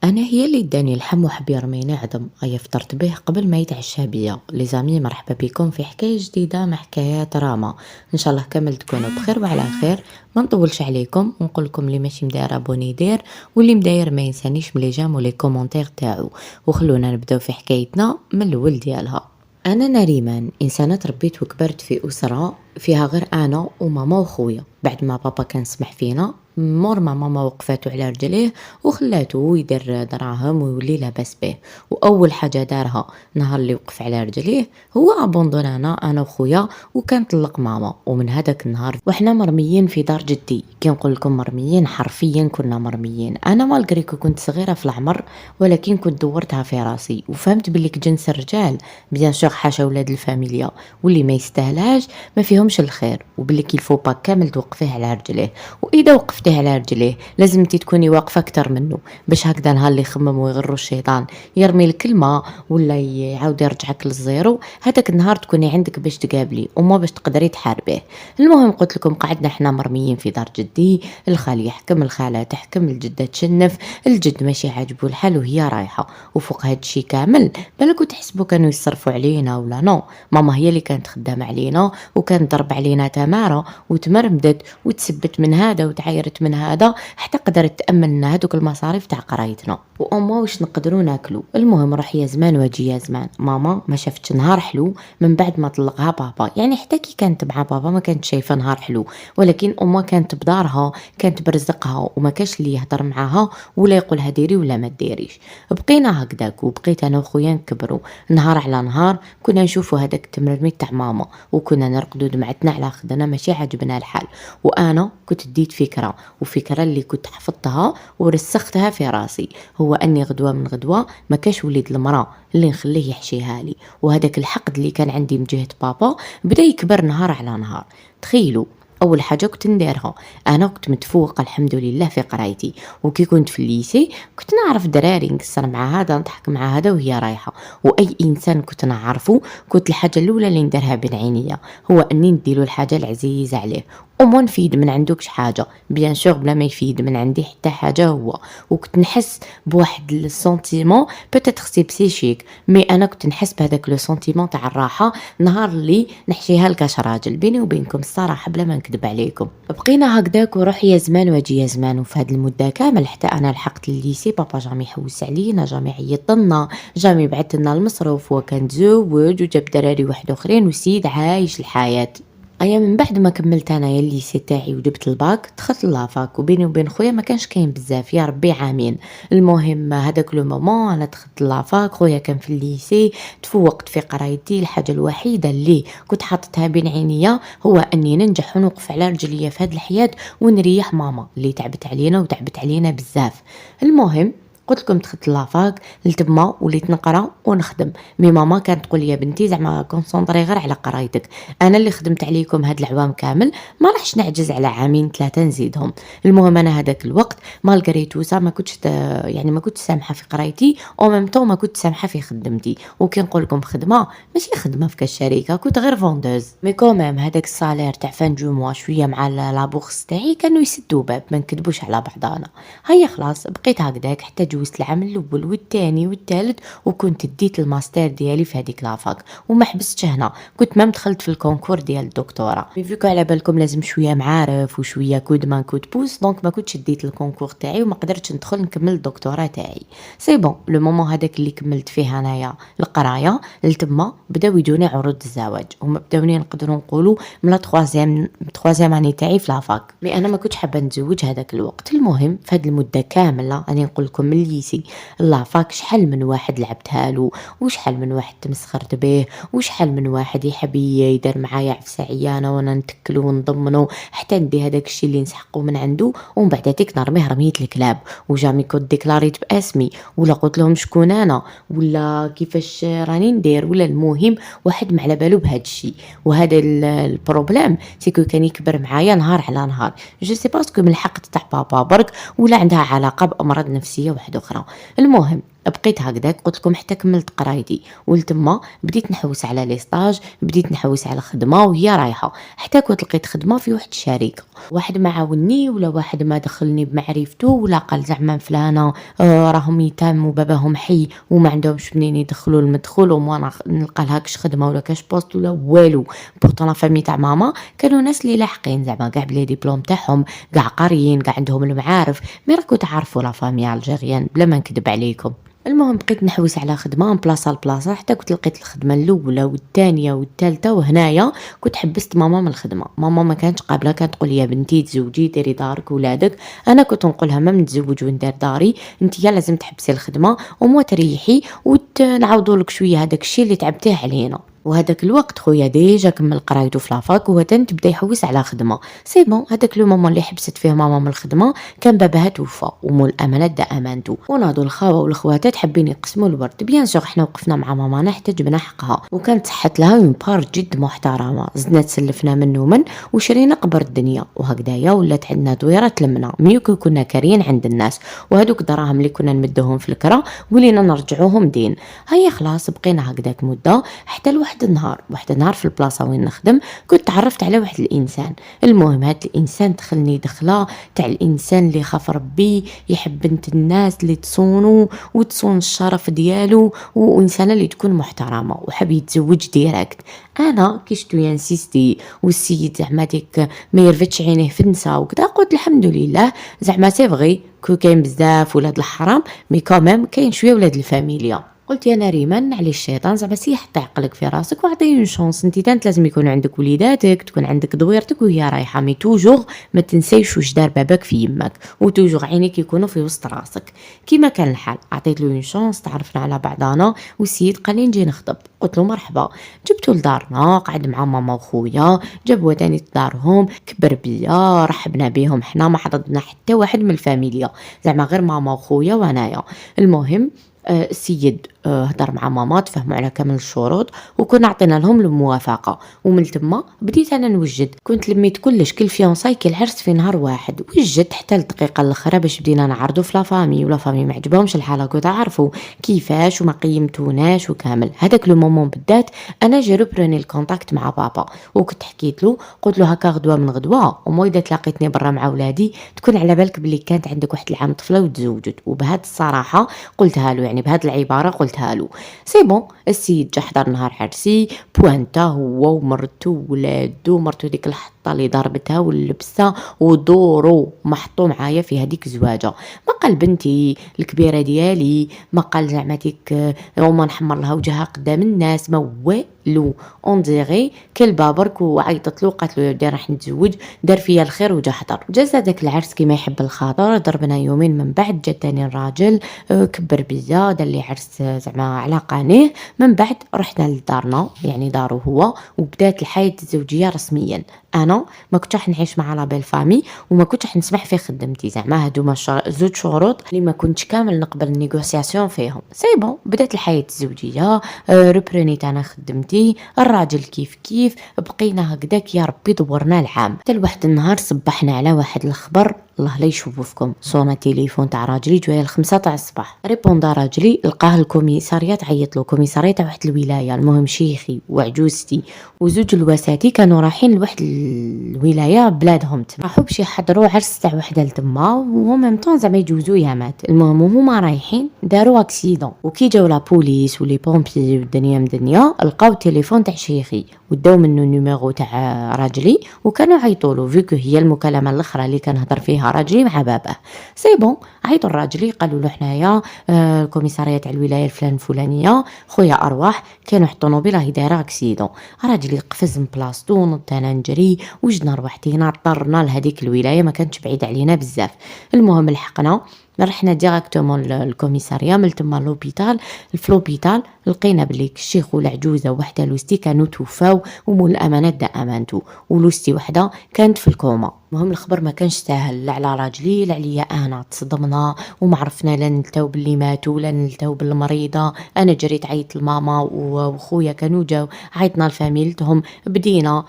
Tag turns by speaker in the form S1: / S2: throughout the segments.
S1: أنا هي اللي اداني الحم وحب يرميني عدم، أيا فطرت به قبل ما يتعشى بيا. لي زامي مرحبا بكم في حكاية جديدة مع حكايات راما. إن شاء الله كامل تكونوا بخير وعلى خير. ما نطولش عليكم ونقول لكم اللي ماشي مداير ابوني يدير، واللي مداير ما ينسانيش من لي جام ولي كومونتير تاعو. وخلونا نبداو في حكايتنا من الأول ديالها. أنا نريمان إنسانة تربيت وكبرت في أسرة فيها غير أنا وماما وخويا. بعد ما بابا كان سمح فينا مور ما ماما وقفاتو على رجليه وخلاتو يدير دراهم ويولي لاباس به. واول حاجه دارها نهار اللي وقف على رجليه هو ابوندونانا انا وخويا، وكان طلق ماما. ومن هذاك النهار وحنا مرميين في دار جدي. كي نقول لكم مرميين حرفيا كنا مرميين. انا مالغريكو كنت صغيره في العمر، ولكن كنت دورتها في راسي وفهمت بلي جنس الرجال بيان سور حاشا ولاد الفاميليا واللي ما يستاهلهاش ما فيهمش الخير، وبلي كي الفو با كامل توقفيه على رجليه. واذا وقفتيه على رجليه لازمتي تكوني واقفه اكثر منه، باش هكذا نهار اللي يخمم ويغرو الشيطان يرمي الكلمه ولا يعاود يرجعك للزيرو، هذاك النهار تكوني عندك باش تقابلي وما باش تقدري تحاربيه. المهم قلت لكم قعدنا احنا مرميين في دار جدي، الخال يحكم، الخاله تحكم، الجده تشنف، الجد ماشي عاجبو الحال وهي رايحه. وفوق هاد الشي كامل بالكو تحسبوا كانوا يصرفوا علينا ولا نو، ماما هي اللي كانت خدامه علينا وكانت ضرب علينا تماره وتمرمدت وتسبت من هذا وتعايرت من هذا حتى قدرت تامن لنا هذوك المصاريف تاع قرايتنا وأما واش نقدروا ناكلوا. المهم راح يا زمان واجي يا زمان، ماما ما شافتش نهار حلو من بعد ما طلقها بابا. يعني حتى كي كانت مع بابا ما كانت شايفه نهار حلو، ولكن أما كانت بدارها، كانت برزقها وما كاش اللي يهضر معاها ولا يقولها ديري ولا ما ديريش. بقينا هكذاك وبقيت انا وخويا نكبروا. نهار على نهار كنا نشوفوا هذاك التمرميد تاع ماما وكنا نرقدوا دمعتنا على خدنا ماشي عاجبنا الحال. وانا كنت ديت فكره، وفكره اللي كنت حفظتها ورسختها في راسي، هو اني غدوه من غدوه ما كاش وليد المراه اللي نخليه يحشيها لي. وهذاك الحقد اللي كان عندي من جهه بابا بدا يكبر نهار على نهار. تخيلوا اول حاجه كنت نديرها، انا كنت متفوقه الحمد لله في قرايتي، وكي كنت في الليسي كنت نعرف دراري نقصر مع هذا نضحك مع هذا وهي رايحه. واي انسان كنت نعرفه كنت الحاجه الاولى اللي نديرها بين عينيا هو اني نديله الحاجه العزيزه عليه وما نفيد من عندكش حاجه، بيان سور بلا ما يفيد من عندي حتى حاجه هو. وكنت نحس بواحد السونتيمون بوتيتر سي بسيشيك، مي انا كنت نحس بهذاك لو سونتيمون تاع الراحه نهار اللي نحشيها لكاش راجل. بيني وبينكم الصراحه بلا ما نكذب عليكم بقينا هكذاك وروح يا زمان واجي يا زمان. وفي هذه المده كامل حتى انا لحقت الليسي بابا جامي يحوس علينا، جامي عيط لنا، جامي بعث لنا المصروف، وكان تزوج وجاب دراري واحد اخرين وسيد عايش الحياه. ايا من بعد ما كملت انايا الليسي تاعي وجبت الباك دخلت لافاك، وبيني وبين خويا ما كانش كاين بزاف يا ربي عامين. المهم هذاك لو مومون انا دخلت لافاك، خويا كان في الليسي، تفوقت في قرايتي. الحاجه الوحيده اللي كنت حاطتها بين عينيا هو اني ننجح ونوقف على رجليا في هذه الحياه ونريح ماما اللي تعبت علينا وتعبت علينا بزاف. المهم قلت لكم دخلت لافاك لتما وليت نقرا ونخدم. مي ماما كانت تقول لي يا بنتي زعما كونسونطري غير على قرايتك، انا اللي خدمت عليكم هاد العوام كامل ما راحش نعجز على عامين ثلاثه نزيدهم. المهم انا هذاك الوقت مالغري توسا ما كنتش يعني ما كنتش سامحه في قرايتي او ميم طون ما كنت سامحه في خدمتي. وكي نقول لكم خدمه ماشي خدمه في كالشركه، كنت غير فوندوز. مي كوميم هذاك الصالير تاع فان جو موا شويه مع لابورس تاعي كانوا يسدوا باب، ما نكذبوش على بعضانا. هيا خلاص بقيت هكذاك حتى جوزت العام الاول والثاني والثالث، وكنت ديت الماستر ديالي في هذيك لافاك وما حبستش هنا، كنت ما دخلت في الكونكور ديال الدكتوراه. فيكو على بالكم لازم شويه معارف وشويه كود مان كود بوس، دونك ما كنتش ديت الكونكور تاعي وما قدرتش ندخل نكمل الدكتوراه تاعي. سي بون لو مومون هذاك اللي كملت فيه انايا القرايه لتما بداو يجوني عروض الزواج، هما بداوني نقدروا نقولوا من لا تخوازيام اني تاعي في لافاك. مي انا ما كنتش حابه نتزوج هذاك الوقت. المهم في هذه المده كامله راني نقول لكم من الليسي لافاك شحال من واحد لعبتها له، وشحال من واحد تمسخرت به، وشحال من واحد يحب يدير معايا عفسه عيانه وانا نتكلو ونضمنه حتى ندي هذاك الشيء اللي نسحقه من عنده. ومن بعد هذيك نرميه رميه الكلاب، وجامي كنت ديكلاريت باسمي ولا قلت لهم شكون انا ولا كيفاش راني ندير ولا. المهم واحد ما على بالو بهذا الشيء. وهذا البروبليم سيكو كان يكبر معايا نهار على نهار. جو سي باسكو من الحق تاع بابا برك ولا عندها علاقه بامراض نفسيه واحده اخرى. المهم بقيت هكذاك قلت لكم حتى كملت قرايتي، ولتما بديت نحوس على لي ستاج، بديت نحوس على خدمه وهي رايحه، حتى كنت لقيت خدمه في واحد الشركه، واحد ما عاوني ولا واحد ما دخلني بمعرفته ولا قال زعما فلانه راهم يتام وباباهم حي وما عندهمش منين يدخلوا المدخول وما نلقى لهاكش خدمه ولا كاش بوست ولا والو. بورتون لا فامي تاع ماما كانوا ناس اللي لاحقين زعما كاع بلي ديبلوم تاعهم، كاع قاريين، كاع عندهم المعارف، مي راكو تعرفوا لا فامي الجيريان بلا ما نكذب عليكم. المهم بقيت نحوس على خدمه من بلاصه لبلاصه حتى كنت لقيت الخدمه الاولى والثانيه والثالثه، وهنايا كنت حبست ماما من الخدمه. ماما ما كانتش قابله، كانت تقول لي يا بنتي تزوجي ديري دارك ولادك. انا كنت نقولها ما نتزوج وندير داري، انت يا لازم تحبسي الخدمه ومو تريحي ونعوضوا لك شويه هذاك الشيء اللي تعبتيه علينا. وهذاك الوقت خويا ديجا كمل قرايته في لافاك وهو تبدا يحوس على خدمه. سي بون هذاك لو مومون اللي حبست فيه ماما من الخدمه كان باباها توفى ومول الامانه دا امانته، وناضوا الخاوه والخواتات حابين يقسموا الورد. بيان سور حنا وقفنا مع مامانا حتى جبنا حقها، وكانت صحت لها اون بار جد محترمه. زدنا تسلفنا منه وشرينا قبر الدنيا، وهكذايا ولات عندنا دويره تلمنا ميوكو كنا كارين عند الناس، وهذوك دراهم اللي كنا نمدوهم في الكرا ولينا نرجعوهم دين. هيا خلاص بقينا هكذاك مده حتى واحد النهار في البلاصه وين نخدم كنت تعرفت على واحد الانسان. المهم هذا الانسان دخلني دخله تاع الانسان اللي خاف ربي، يحب بنت الناس اللي تصونو وتصون الشرف ديالو، وانسانه اللي تكون محترمه وحاب يتزوج ديريكت. انا كيشتو ينسيستي والسيد زعما ديك ما يرفتش عينيه في النساء وكذا، قلت الحمد لله زعما سي فغي كاين بزاف ولاد الحرام مي كوميم كاين شويه ولاد الفاميليا. قلت يا نريمان على الشيطان زعما سي حط عقلك في راسك واعطيه اون شونس، انت تانت لازم يكون عندك وليداتك، تكون عندك دويرتك وهي رايحه، مي توجور ما تنسيش واش دار باباك في يمك، وتوجور عينيك يكونوا في وسط راسك. كيما كان الحال عطيت له اون شونس، تعرفنا على بعضنا والسيد قال لي نجي نخطب. قلت له مرحبا. جبتو لدارنا قعد مع ماما وخويا، جابوا تاني لدارهم كبر بيا، رحبنا بيهم، حنا ما حضرنا حتى واحد من الفاميليا زعما غير ماما وخويا وانايا. المهم السيد هضر مع ماما تفهموا على كامل الشروط وكنا عطينا لهم الموافقه، ومن تما بديت انا نوجد. كنت لميت كلش كل فيونساي كل عرس في نهار واحد، وجدت حتى الدقيقه الاخرى باش بدينا نعرضوا في لافامي، ولا فامي ما عجبهمش الحاله كنت عارفوا كيفاش وما قيمتوناش وكامل. هذاك لو مومون بالذات انا جرب راني الكونتاكت مع بابا وكنت حكيت له، قلت له هكا غدوه من غدوه ومو اذا تلاقيتني برا مع ولادي تكون على بالك بلي كانت عندك واحد العام طفله وتزوجت. وبهذه الصراحه قلتها له، يعني بهذه العباره قلتها له. سي بون السيد جا حضر نهار عرسي، بوانتا هو ومرتو وولادو، مرتو ديك الحطه اللي ضربتها واللبسه ودورو محطو معايا في هذيك الزواجه. ما قال بنتي الكبيره ديالي، ما قال زعما ديك وما نحمر لها وجهها قدام الناس، ما والو. اون ديغي كلبه برك وعيطت له قالت له يا راح نتزوج، دار فيا الخير وجا حضر. جاز هذاك العرس كيما يحب الخاطر، ضربنا يومين من بعد جا تاني الراجل كبر بيا دار لي عرس زعما على قانيه. من بعد رحنا لدارنا يعني دارو هو، وبدات الحياه الزوجيه رسميا. انا ما كنتش راح نعيش مع لا بيل فامي وما كنتش راح نسمح في خدمتي، زعما هادو زوج شروط اللي ما كنتش كامل نقبل النيغوسياسيون فيهم. سي بون بدات الحياه الزوجيه، ريبرونيت انا خدمتي، الراجل كيف كيف بقينا هكذاك. يا ربي دورنا العام حتى لواحد النهار صبحنا على واحد الخبر، الله لا يشوفكم. صونا تليفون تاع راجلي جويه 5 تاع الصباح، ريبوندا راجلي لقاه الكوميساريات، عيط له كوميساريه تاع واحد الولايه. المهم شيخي وعجوزتي وزوج الوساتي كانوا رايحين لواحد الولايه بلادهم، راحوا باش يحضروا عرس تاع وحده لتما وهم ميمطون زعما يجوزوا يامات. المهم هما رايحين داروا اكسيدون، وكي جاو لا بوليس ولي بومبي والدنيا مدنيا لقاو التليفون تاع شيخي وداو منه النيميرو تاع راجلي وكانوا عيطوا له فيكو هي المكالمه الاخرى اللي كان هضر فيها راجلي مع باباه. سي بون عيطوا الراجلي قالوا له حنايا الكوميساريه تاع الولايه الفلانيه خويا ارواح كانوا واحد الطوموبيل راهي دايره اكسيدون. راجلي قفز من بلاصتو نط انا نجري وجدنا روحتينا طرنا لهذيك الولايه ما كانتش بعيد علينا بزاف. المهم لحقنا رحنا ديراكتومون للكوميساريه، من تما لوبيتال. في لوبيتال لقينا بلي الشيخ والعجوزه وحده لوستي كانوا توفاو ومول الامانات دا امانتو، ولوستي وحده كانت في الكوما المهم الخبر ما كانش ساهل لا على راجلي لا عليا أنا، تصدمنا وما عرفنا لا نلتاو باللي ماتوا لا نلتاو بالمريضة. أنا جريت عيطت لماما وخويا كانوا جاو، عيطنا لفاميلتهم، بدينا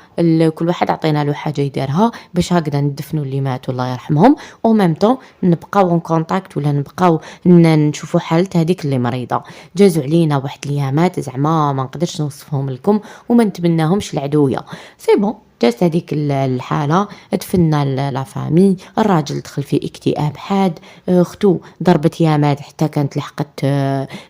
S1: كل واحد عطينا له حاجة يديرها باش هكذا ندفنوا اللي ماتوا الله يرحمهم، او ميم طون نبقاو اون كونتاكت ولا نبقاو نشوفوا حالة هذيك اللي مريضة. جازوا علينا واحد الايامات زعما ما نقدرش نوصفهم لكم وما نتمناهمش العدوية. سي بون جات هذيك الحالة، دفنا لا فامي، الراجل دخل في اكتئاب حاد، اختو ضربت يامات حتى كانت لحقت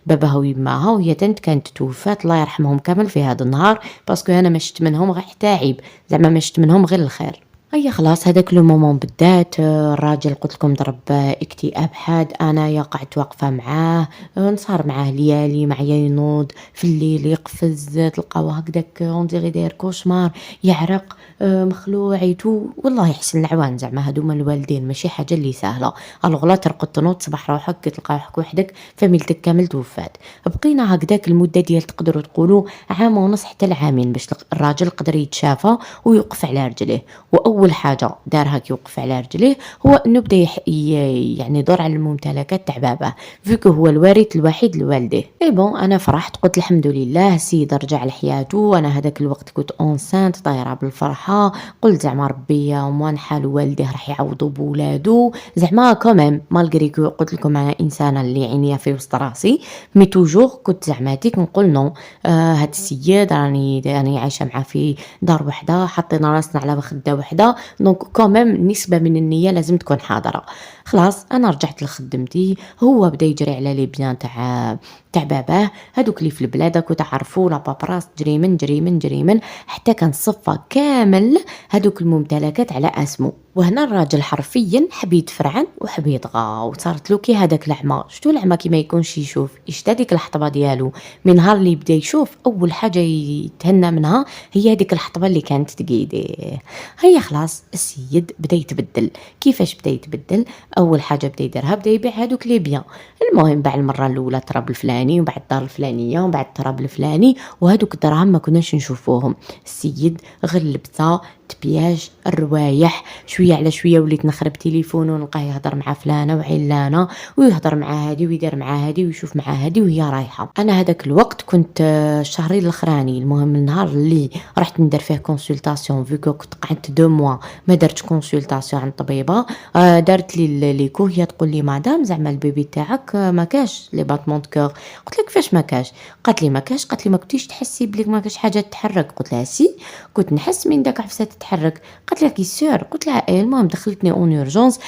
S1: باباها ويماها، وهي تنت كانت توفات الله يرحمهم كامل في هذا النهار، باسكو انا ما شفت منهم غير حتى عيب، زعما ما شفت منهم غير الخير. هيا خلاص هذاك لو مومون بالذات الراجل قلت لكم ضرب اكتئاب حاد، انايا قعدت واقفه معاه، نصار معاه ليالي معايا ينوض في الليل يقفز، تلقاو هكذاك اون ديغي داير كوشمار، يعرق مخلوع يتو، والله يحسن العوان زعما هادوما الوالدين ماشي حاجه اللي سهله. الوغ لا ترقد تنوض صباح روحك تلقى روحك وحدك فاميلتك كامل توفات. بقينا هكذاك المده ديال تقدروا تقولوا عام ونص حتى العامين باش الراجل قدر يتشافى ويوقف على رجليه. واول حاجه دارها كي يوقف على رجليه هو انه بدا يعني يدور على الممتلكات تاع باباه، فيكو هو الوارث الوحيد لوالديه. اي بون انا فرحت قلت الحمد لله السيد رجع لحياته، انا هذاك الوقت كنت اونسانت طايره بالفرحه، قلت زعما ربي موان حال والديه راح يعوضوا بولادو، زعما كوميم مالغري كو قلت لكم انا انسانه اللي عينيا في وسط راسي، مي توجور كنت زعماتيك نقول نو هاد السيد راني عايشه معاه في دار وحده، حطينا راسنا على مخده وحده، دونك كوميم نسبه من النيه لازم تكون حاضره. خلاص انا رجعت لخدمتي، هو بدا يجري على لي بيان تاع باباه، هادوك اللي في البلاد راكو تعرفوا لا بابراس جري من حتى كان صفى كامل هادوك الممتلكات على اسمه. وهنا الراجل حرفيا حب يتفرعن وحب يطغى، وصارت له كي هذاك العمى، شتو العمى كي ما يكونش يشوف، يشتا ديك الحطبه ديالو، من نهار اللي بدا يشوف اول حاجه يتهنى منها هي هذيك الحطبه اللي كانت تقيديه. هيا خلاص السيد بدا يتبدل. كيفاش بدا يتبدل؟ اول حاجه بدا يديرها بدا يبيع هذوك لي بيان، المهم باع المره الاولى التراب الفلاني وبعد الدار الفلانيه وبعد التراب الفلاني، وهذوك الدراهم ما كناش نشوفوهم. السيد غير لبسه تبياج الروايح، شويه على شويه وليت نخرب تليفون ونلقاه يهضر مع فلانه وعلانه، ويهضر مع هادي ويدير مع هادي ويشوف مع هادي وهي رايحه. انا هذاك الوقت كنت الشهرين الاخراني، المهم النهار اللي رحت ندير فيه كونسلطاسيون فيكو كنت قعدت 2 موا ما درتش كونسلطاسيون عند طبيبه، دارت لي ليكو، هي تقول لي مدام زعما البيبي تاعك ما كاش لي باتمون دو كور. قلت لك كيفاش ما كاش؟ قالت لي ما كاش، قالت لي ما كنتيش تحسي بلي ما كاش حاجه تتحرك؟ قلت لها سي كنت نحس من داك عفسه تتحرك. قالت لي كي سور؟ قلت لها ايه. المهم دخلتني اون اورجونس،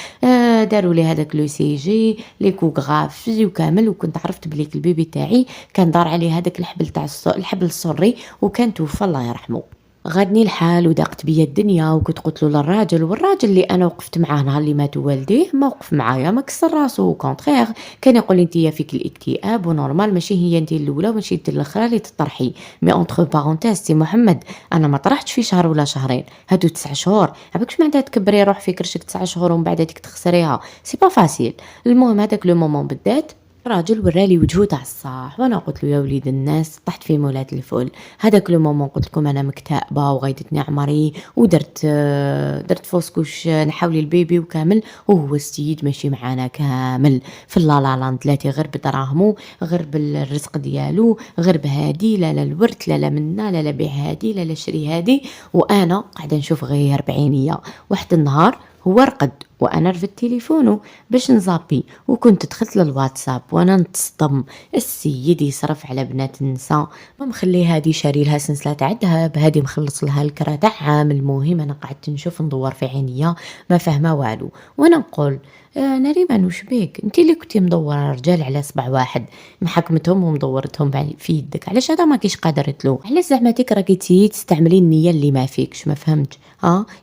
S1: داروا لي هذاك لو سي جي ليكوغرافي وكامل، وكنت عرفت بلي البيبي تاعي كان دار عليه هذاك الحبل تاع الحبل السري وكان توفى الله يرحمه. غادني الحال وضاقت بيا الدنيا، وكنت قلت له للراجل، والراجل اللي انا وقفت معاه نهار اللي مات والديه ما وقف معايا ما كسر راسو، كونترير كان يقول لي انتيا فيك الاكتئاب ونورمال، ماشي هي انت الاولى وماشي انت الاخرى اللي تطرحي، مي اونتر بارونتيز سي محمد انا ما طرحتش في شهر ولا شهرين، هادو 9 شهور، عباكش معناتها تكبري روح في كرشك 9 شهور ومن بعد هذيك تخسريها، سي با فاسيل. المهم هذاك لو مومون بالذات الراجل ورالي وجهه تاع الصاح، وانا قلت له يا وليد الناس طحت في مولات الفول. هذاك لو مومون قلت لكم انا مكتئبه وغيدتني عمري درت فوسكوش نحاولي البيبي وكامل، وهو السيد ماشي معانا كامل في اللالاند، لا غير بدراهمو غير بالرزق ديالو غير بهادي، لا الورث لا منا لا بيع هادي لا شري هادي، وانا قاعده نشوف غير بعينيا. واحد النهار هو رقد وانا رفدت تليفونه باش نزابي، وكنت دخلت للواتساب وانا نتصدم، السيد يصرف على بنات النساء، ما مخلي هادي شاري لها سلسله تاع ذهب، هادي مخلص لها الكرا تاع عام. المهم انا قعدت نشوف ندور في عينيا ما فاهمه والو، وانا نقول نريمان وش بيك انت اللي كنتي مدوره رجال على صبع واحد محكمتهم ومدورتهم في يدك، علاش هذا ما كيش قادرت له؟ علاش زعماتك راكي تستعملي النيه اللي ما فيكش؟ ما فهمتش.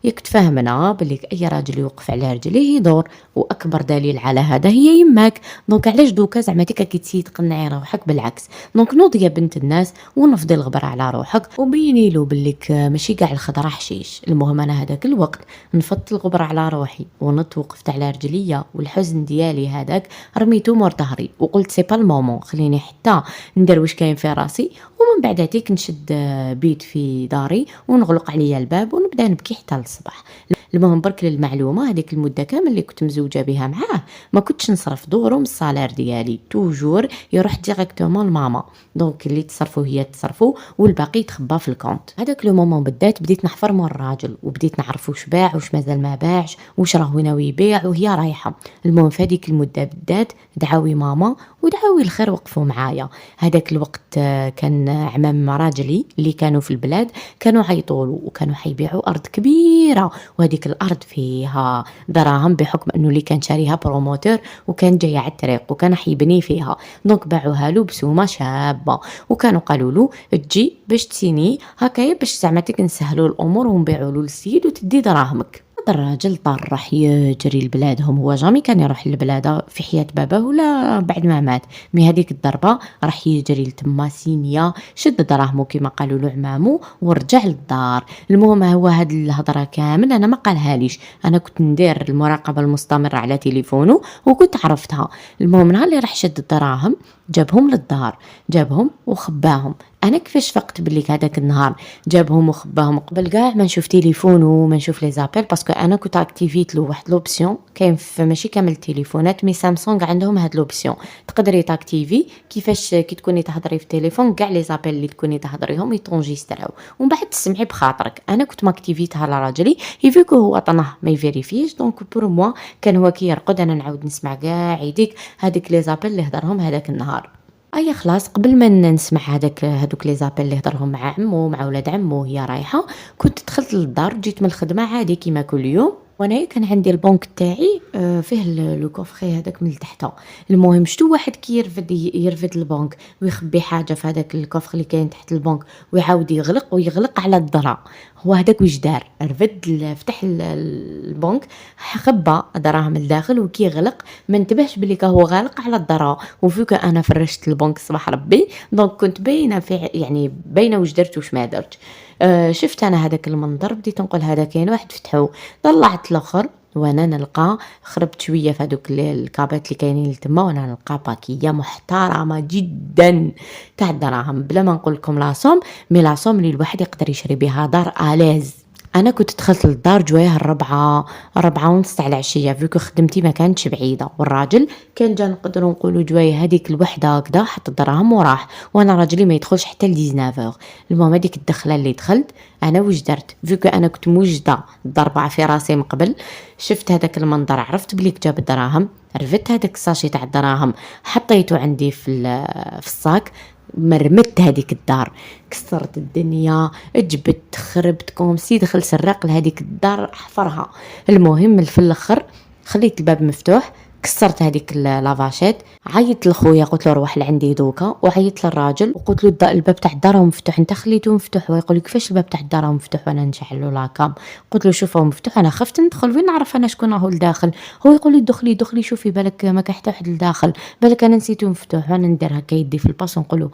S1: ياك تفهمنا بلي اي راجل يوقف على رجليه يدور، واكبر دليل على هذا هي يماك، دونك علاش دوكا زعماتك راكي تقنعي روحك؟ بالعكس، دونك نوضي يا بنت الناس ونفضي الغبر على روحك وبيني له بليك ماشي كاع الخضره حشيش. المهم انا هذاك الوقت نفضت الغبر على روحي ونط وقفت على رجليا، والحزن ديالي هذاك رميته مور ظهري وقلت سي با المومون، خليني حتى ندير واش كاين في راسي، ومن بعد هاتيك نشد بيت في داري ونغلق عليا الباب ونبدا نبكي حتى للصباح. المهم برك للمعلومة هذيك المدة كامل اللي كنت مزوجة بها معاه ما كنتش نصرف دورو من الصالير ديالي، توجور يروح ديريكتومون لماما، دونك اللي تصرفو هي تصرفو والباقي يتخبى في الكونت. هذاك لو مومون بالذات بديت نحفر مول الراجل وبديت نعرف واش باع واش مازال ما باعش واش راهو ناوي يبيع وهي رايحة. المهم في هذيك المدة بالذات دعاوي ماما ودعاوي الخير وقفوا معايا. هذاك الوقت كان عمام راجلي اللي كانوا في البلاد كانوا عيطولو وكانوا حيبيعوا أرض كبيرة، وهذيك الأرض فيها دراهم بحكم أنه اللي كان شاريها بروموتور وكان جاي على الطريق وكان حيبني فيها، دونك باعوها له بسومة شابة وكانوا قالوا له تجي باش تسيني هكايا باش زعما نسهلوا الأمور ونبيعوا له السيد وتدي دراهمك. هذا الراجل طار راح يجري لبلادهم، هو جامي كان يروح للبلاد في حياة باباه ولا بعد ما مات، مي هذيك الضربة راح يجري لتما سينيا شد دراهمو كيما قالوا له عمامو ورجع للدار. المهم هو هاد الهضرة كامل انا ما قالها ليش، انا كنت ندير المراقبة المستمرة على تليفونه وكنت عرفتها. المهم نهار اللي راح شد الدراهم جابهم للدار، جابهم وخباهم. انا كيفاش فقت بلي هذاك النهار جابهم وخباهم قبل كاع ما نشوف تليفونه وما نشوف لي زابيل، باسكو انا كنت اكتيفيت له واحد لوبسيون كاين في ماشي كامل التليفونات مي سامسونج عندهم هاد لوبسيون تقدري تاكتيفي كيفاش كي تكوني تهضري في التليفون كاع لي زابيل اللي تكوني تهضريهم يتونجيستراو ومن بعد تسمعي بخاطرك. انا كنت ماكتيفيتها على راجلي يفيكو هو طنه ما يفيريفيش، دونك بور موا كان هو كي يرقد انا نعاود نسمع كاع يديك هذيك لي زابيل اللي هضرهم هذاك النهار. اي خلاص قبل ما نسمع هذوك لي زابيل اللي هضرهم مع عمو مع ولاد عمو وهي رايحه، كنت دخلت للدار جيت من الخدمه عادي كيما كل يوم، وانا كان عندي البنك تاعي فيه لو كوفري هذاك من تحت. المهم شتو واحد كي يرفد البنك ويخبي حاجه في هذاك الكوفر اللي كاين تحت البنك ويعاود يغلق ويغلق على الدرا. هو هذاك واش دار فتح البنك خبى دراهم الداخل وكي يغلق ما انتبهش بلي هو غالق على الدرا، وفيك انا فرشت البنك صباح ربي دونك كنت باينه في يعني باينه واش درت واش ما درت. شفت انا هذاك المنظر بديت نقول هذا كاين واحد فتحو، طلعت الاخر وانا نلقى خربت شويه في هذوك الكابات اللي كاينين تما وانا نلقى باكيه محترمه جدا تاع الدراهم بلا ما نقول لكم لاصوم، مي لاصوم اللي الواحد يقدر يشري بها دار الاز. انا كنت دخلت للدار جوايه الربعة ونص تاع العشيه فيكو خدمتي ما كانتش بعيده، والراجل كان جا نقدروا نقولوا جوايه هذيك الوحده هكذا حط الدراهم وراح، وانا راجلي ما يدخلش حتى ل 19. المهم هذيك الدخله اللي دخلت انا واش درت فيكو انا كنت موجده ضربه في راسي من قبل، شفت هذاك المنظر عرفت بلي جاب الدراهم، رفدت هذاك الساشي تاع الدراهم حطيته عندي في الصاك، مرمت هذيك الدار كسرت الدنيا جبت خربت كومسي دخل سراق لهذيك الدار حفرها. المهم في الاخر خليت الباب مفتوح كسرت هذيك لافاشيت، عيطت لخويا قلت له روح لعندي دوكا، وعيطت للراجل وقلت له الباب تاع الدار مفتوح انت خليته مفتوح، ويقول لي كيفاش الباب تاع الدار مفتوح وانا نشعل له لاكام، قلت له شوف هو مفتوح انا خفت ندخل وين نعرف انا شكون راهو لداخل، هو يقول لي دخلي شوفي بالك ما كاين حتى واحد لداخل بالك انا نسيته مفتوح، وانا ندير هكا يدي في الباص ونقول له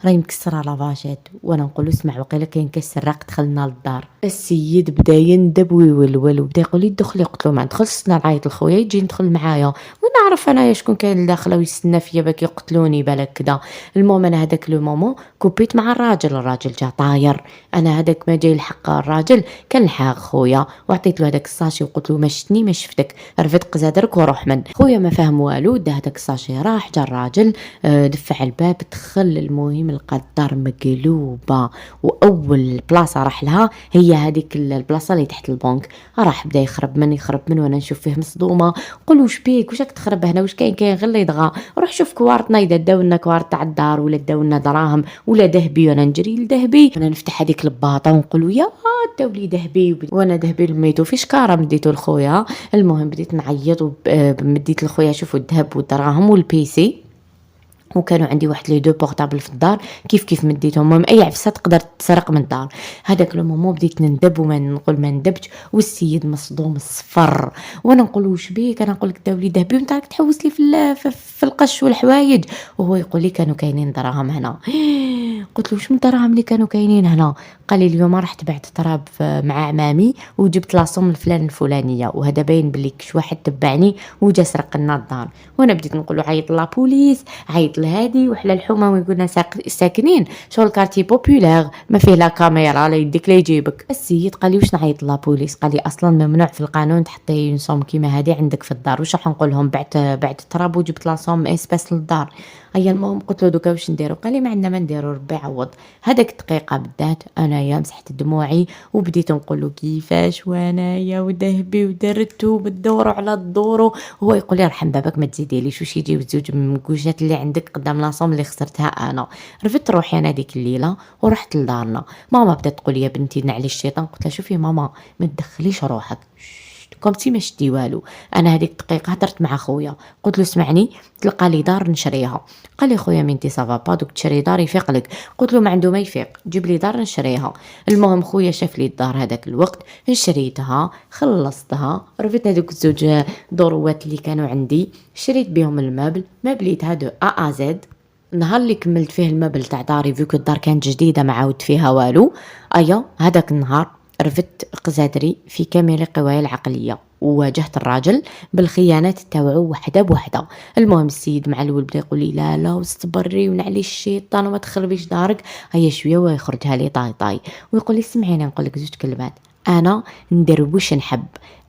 S1: راهي مكسره لافاشيت، وانا نقول له اسمع وقيلا كاين كاس سراق دخلنا للدار. السيد بدا يندب ويولول وبدا يقول لي دخلي، قلت له ما ندخلش نعيط لخويا يجي ندخل معايا ونعرف انا شكون كاين داخله ويستنى فيا باك يقتلوني بالك كذا. المهم انا هذاك لو مومون كوبيت مع الراجل جا طاير، انا هذاك ما جاي الحق الراجل كان لحق خويا وعطيت له هذاك الساشي وقلت له ما شفتني ما شفتك رفد قزادرك وروح من خويا ما فاهم والو، دا هذاك الساشي راح جا الراجل دفع الباب دخل. المهم لقى الدار مقلوبه واول بلاصه راح لها هي هذيك البلاصه اللي تحت البنك، راح بدا يخرب من وانا نشوف فيه مصدومه نقول واش بيك واش راك تخرب هنا واش كاين غير اللي يدغى، روح شوف كوارتنا اذا داولنا كوارت تاع الدار ولا داولنا دراهم ولا ذهبي، وانا نجري لذهبي وانا نفتح هذيك الباطه ونقول يا داولي ذهبي وانا ذهبي الميتو في شكاره مديتو لخويا. المهم بديت نعيط ومديت لخويا شوفوا الذهب والدراهم والبيسي، وكانوا عندي واحد لي دو بورطابل في الدار كيف مديتهم، المهم اي عفسه تقدر تسرق من الدار. هذاك لو مومون بديت نندب وما نقول ما ندبتش، والسيد مصدوم الصفر وانا نقول واش بيك، انا نقول لك داولي ذهبي وانت راك تحوس لي في القش والحوايج، وهو يقول لي كانوا كاينين دراهم هنا. قلت له: واش من الدراهم اللي كانوا كاينين هنا؟ قال لي: اليوم رحت بعت تراب مع عمامي وجبت لاصوم الفلان الفلانيه، وهذا باين بلي كش واحد تبعني وجا سرق لنا الدار. وانا بديت نقول له: عيط لا بوليس، عيط لهادي وحلا الحومه وين كنا ساكنين شغل كارتي بوبولار ما فيه لا كاميرا لا يديك لا يجيبك. السيد قال لي: واش نعيط لا بوليس؟ قال لي: اصلا ممنوع في القانون تحطي نصوم كيما هادي عندك في الدار، واش راح نقول لهم بعت تراب وجبت لاصوم اسباس للدار؟ هيا المهم قلت له: دوكا واش نديرو؟ قال لي: ما عندنا ما نديرو، ربي يعوض. هذاك الدقيقه بالذات انايا مسحت دموعي وبديت نقول له كيفاش وانايا وذهبي ودرت وبدورو على الدورو. هو يقول لي: رحم بابك ما تزيديليش، واش يجيو زوج من المكوشات اللي عندك قدام لاصوم اللي خسرتها انا. رفدت روحي انا ديك الليله ورحت لدارنا. ماما بدات تقول لي: بنتي نعلي الشيطان. قلت لها: شوفي ماما ما تدخليش روحك، كومسي ما شتي والو. انا هذيك الدقيقه هضرت مع خويا قلت له: اسمعني، تلقى لي دار نشريها. قال لي: خويا مينتي صافا با دوك تشري دار يفيق لك. قلت له: ما عنده ما يفيق، جيب لي دار نشريها. المهم خويا شاف لي الدار هذاك الوقت، شريتها خلصتها، رفدت هذوك الزوج دروات اللي كانوا عندي، شريت بهم المبل، مبليتها دو ا زد. النهار اللي كملت فيه المبل تاع داري فيك الدار كانت جديده ما عاودت فيها والو، ايا هذاك النهار رفدت قزادري في كامل قواي العقليه وواجهت الراجل بالخيانات تاوعو وحده بوحده. المهم السيد مع الاول بدا يقول لي: لا لا واستبري ونعلي الشيطان وما تخربيش دارك. هيا شويه ويخرجها لي طاي طاي ويقول لي: سمعيني نقول لك زوج كلمات، انا ندير واش نحب،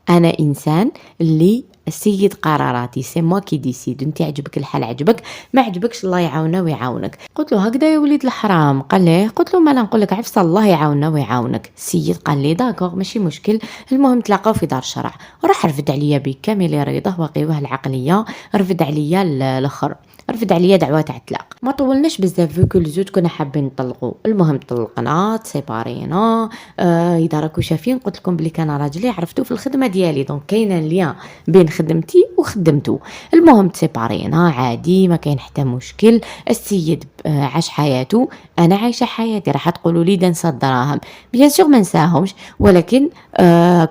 S1: انا انسان اللي السيد قراراتي سي موا كي ديسيد، انت عجبك الحال عجبك، ما عجبكش الله يعاوننا ويعاونك. قلت له: هكذا يا وليد الحرام؟ قال لي. قلت له: ما لا نقول لك عفسه الله يعاوننا ويعاونك. السيد قال لي: داكوغ ماشي مشكل. المهم تلاقاو في دار الشرع وراح رفد عليا بكامل رضاه وقواه العقليه، رفد عليا الاخر، رفد عليا دعوه تاع الطلاق. ما طولناش بزاف فيكو الزوج كنا حابين نطلقوا. المهم طلقنا تسيبارينا. اذا راكو شافين قلت لكم بلي كان راجلي عرفتو في الخدمه ديالي، دونك كاينه ليا بين خدمتي وخدمته. المهم تسيبارينا عادي ما كاين حتى مشكل. السيد عاش حياته، انا عايشه حياتي. راح تقولوا لي دنسى الدراهم، بيان سور ما نساهمش، ولكن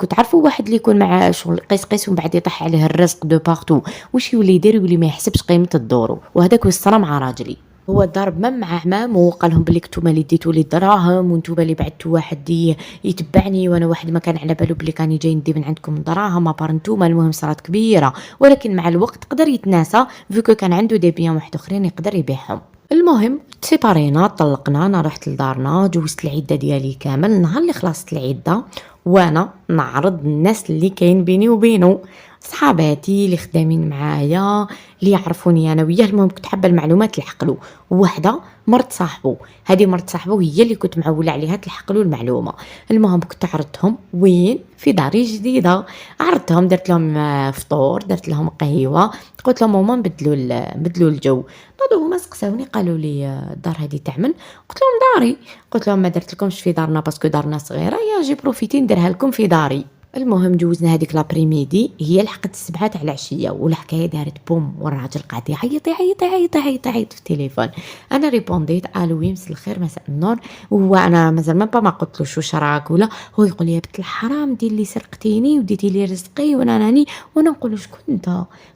S1: كنت عارفوا واحد اللي يكون مع شغل قيس قيس ومن بعد يطيح عليه الرزق دو بارتو، واش يولي يدير؟ يولي ما يحسبش قيمه الدورو. وهذاك وصرا مع راجلي، هو ضرب مع عمامه وقال لهم بلي نتوما اللي ديتوا لي الدراهم وانتوما اللي بعتوا واحد يتبعني، وانا واحد ما كان على بالو بلي كان جاي ندي من عندكم الدراهم ابار نتوما. المهم صارت كبيره، ولكن مع الوقت قدر يتناسى فيكو كان عنده دي بيان واحد اخرين يقدر يبيعهم. المهم تسيبارينا طلقنا، انا رحت لدارنا جوزت العده ديالي كامل. النهار اللي خلصت العده وانا نعرض الناس اللي كاين بيني وبينه، صحاباتي اللي خدامين معايا اللي يعرفوني انا وياه. المهم كنت حابه المعلومات الحقلو. وحده مرت صاحبه، هذه مرت صاحبه هي اللي كنت معوله عليها تلحقلو المعلومه. المهم كنت عرضتهم وين في داري جديده، عرضتهم درت لهم فطور، درت لهم قهوه، قلت لهم هما بدلوا الجو. نوضوا هما سقساوني قالوا لي الدار هذه تعمل؟ قلت لهم داري. قلت لهم ما درت لكمش في دارنا باسكو دارنا صغيره، يا جي بروفيتي نديرها لكم في داري. المهم جوزنا هذيك لابريميدي، هي لحقت 7 تاع العشيه والحكايه دارت بوم، والراجل قاعد يعيط يعيط يعيط يعيط يعيط في التليفون. انا ريبونديت: الو مساء الخير مساء النور. وهو انا مازال ما قلتلوش واش راك ولا. هو يقول لي: يا بنت الحرام دي اللي سرقتيني وديتي لي رزقي وانا راني. وانا نقول له: شكون انت؟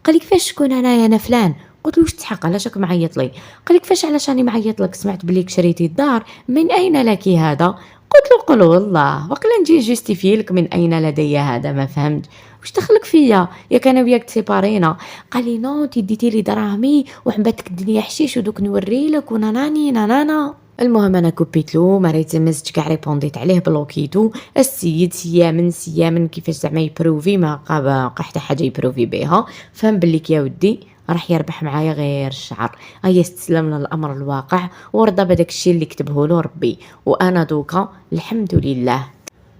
S1: قال لي: كيفاش شكون انا فلان. قلت له: واش تحق علاش راك معيط لي؟ قال لي: كيفاش علاش راني معيط لك؟ سمعت بليك شريتي الدار، من اين لك هذا؟ قلت له: قل والله وقيلا نجي جوستيفي لك من اين لدي هذا، ما فهمت واش دخلك فيا يا كان وياك تسيبارينا. قال لي: نو انت ديتي لي دراهمي وحبتك الدنيا حشيش ودوك نوري لك وناناني نانانا. المهم انا كوبيت له، ما ريت مزت كاع ريبونديت عليه بلوكيتو. السيد سيامن كيفاش زعما يبروفي، ما بقى حتى حاجه يبروفي بها. فهم بليك يا ودي راح يربح معايا غير الشعر. استسلم للامر الواقع ورضى بداك الشيء اللي كتبه له ربي. وانا دوكا الحمد لله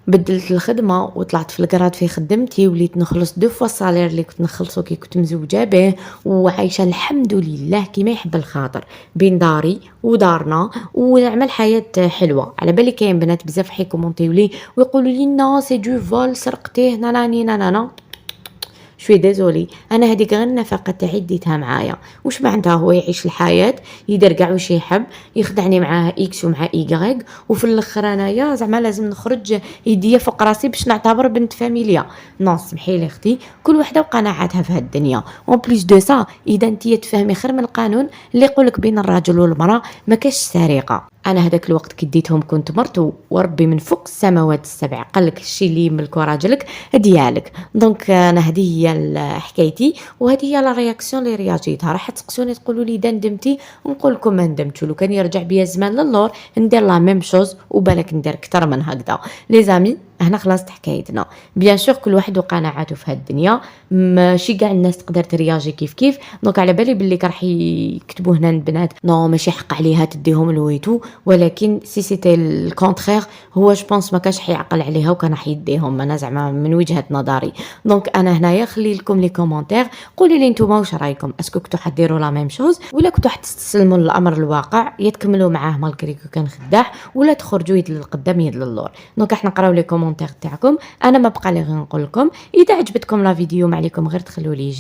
S1: بدلت الخدمه وطلعت في الكراد في خدمتي، وليت نخلص 2 فوا الصالير اللي كنت نخلصو كي كنت مزوجه به، وعايشه الحمد لله كيما يحب الخاطر بين داري ودارنا، ونعمل حياه حلوه. على بالي كاين بنات بزاف حيكومونتيو لي ويقولوا لي: نا سي دو فول سرقتيه ناناني نانانا. شوي ديزولي، انا هذيك غير النفقه تاعي ديتها معايا. واش معناتها؟ هو يعيش الحياه يدير كاع واش يحب، يخدعني معاه اكس ومع ايغريك، وفي الاخر انايا زعما لازم نخرج يديا فوق راسي باش نعتبر بنت فاميليا. نو سمحي لي اختي، كل وحده وقناعاتها في هالدنيا. اون بليس دو سا اذا انت تفهمي خير من القانون اللي يقولك بين الراجل والمراه ما كاش سرقه. انا هذاك الوقت كي ديتهم كنت مرت وربي من فوق السماوات السبع قال لك الشي اللي يملكو راجلك ديالك. دونك انا هذه هي حكايتي، وهذه هي لا رياكسيون اللي رياجيتها. راح تسقسوني تقولوا لي دا ندمتي، نقول لكم ما ندمتش، لو كان يرجع بيا الزمان للور ندير لا ميم شوز وبالك ندير اكثر من هكذا. لي زامي هنا خلاص حكايتنا. بيان سور كل واحد وقناعاته في هاد الدنيا، ماشي كاع الناس تقدر ترياجي كيف كيف. دونك على بالي باللي راح يكتبوا هنا البنات نو ماشي حق عليها تديهم لويتو، ولكن سي سيتي الكونترير هو جو بونس ما كاش حيعقل عليها وكان حيديهم، انا زعما من وجهة نظري. دونك انا هنايا خلي لكم لي كومونتير، قولوا لي نتوما واش رايكم، اسكو كنتو حديروا لا ميم شوز ولا كنتو حتستسلموا للامر الواقع، يتكملوا معاه مالكريكو كان خداع، ولا تخرجوا يد للقدام يد للور. دونك احنا نقراو لي كومونتير تاعكم. انا ما بقى لي غير نقول لكم اذا عجبتكم لا فيديو ما عليكم غير تخلوا لي